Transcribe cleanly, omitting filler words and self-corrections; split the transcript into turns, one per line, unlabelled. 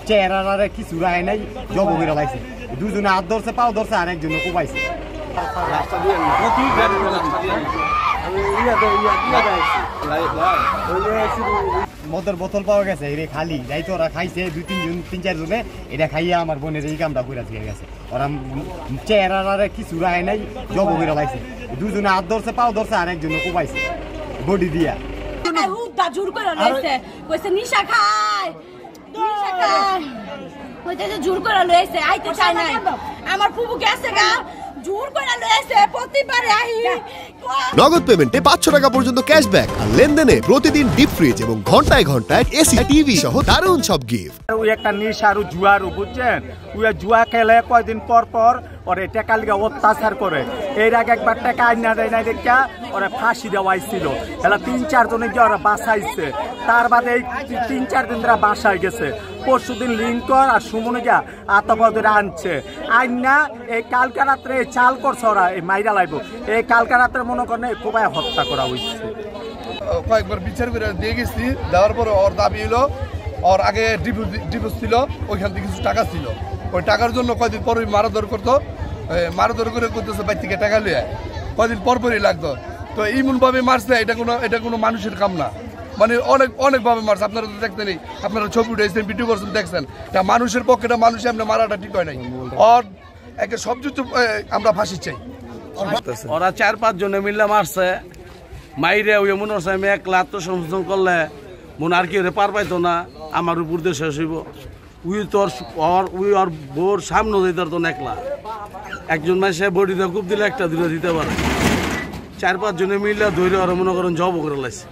চেহারা কিছু রায় নাই জব করে লাইছে দুজনে হাত ধরছে পাও ধরছে আর একজনে কোপাইছে মদের বোতল পাওয়া গেছে এরে খালি যাইতো ওরা খাইছে তিন চার জনে এটা খাইয়া আমার বোনের এই কামটা করে দিয়ে গেছে ওরা চেহারা কিছু রায় নাই জব করে লাইছে দুজনে হাত ধরছে পাও ধরছে আর একজনে কোপাইছে বডি দিয়া
জোর করে লইছে কইছে নিশা খায় নিশা খায় কইছে জোর করে লইছে আইতে চাই নাই আমার ফুবু গেছে গা জোর করে লইছে প্রতিবারে আই
নগদ পেমেন্টে 500 টাকা পর্যন্ত ক্যাশব্যাক আর লেনদেনে প্রতিদিন ডিপ ফ্রিজ এবং ঘন্টায় ঘন্টায় এসি টিভি সহ দারুণ সব গিফট
ওই একটা নিশারু জুয়ারু বুঝছেন ওই জুয়া খেলে কয়দিন পর পর ওরে টাকা লিগে অত্যাচার করে এর আগে একবার টাকা আইনা দেয় না দেখা ওরা ফাঁসি দেওয়াইছিল এলা 3-4 জনে গিয়ে ওরা বাসাইছে তার বাদে এই 3-4 দিন ধরে বাসায় গেছে পরশুদিন লিঙ্কন আর সুমনে গিয়া আতঙ্কদের আনছে আইনা এই কালকা রাত্রে চাল করছে ওরা এই মাইরা লাইব এই কালকা রাত্রে মনে করেন কোবাই হত্যা করা হয়েছে
কয়েকবার বিচার করে দিয়ে গেছি দেওয়ার পরে ওর দাবি হলো ওর আগে ডিভোর্স ছিল ওইখান থেকে কিছু টাকা ছিল ওই টাকার জন্য কয়দিন পর মারাধর করতো মারাধর করে করতেছে বাইর থেকে টাকা লিয়ে কয়দিন পরপরই লাগতো তো এমনভাবে মারছে এটা কোনো মানুষের কাম না মানে অনেকভাবে মারছে আপনারা তো দেখতেন আপনারা ছবি উঠেছেন ভিডিও করছেন দেখছেন এটা মানুষের পক্ষে এটা মানুষ এমনি মারাটা ঠিক হয় নাই ওর একে সবযুক্ত আমরা ফাঁসি চাই
ওরা 4-5 জনে মিললে মারছে মাইরে ওই মনে হচ্ছে আমি একলা আত্মসমর্পণ করলে মনে আর কি পার পাইতো না আমার উপর দিয়ে শেষ হইব ওর বোর সামনে দিতে পারতো না একলা একজন মানুষে বডিতে খুব দিলে একটা দুটো দিতে পারে 4-5 জনে মিললে ধরে ওরা মনে করেন জব করে লাইছে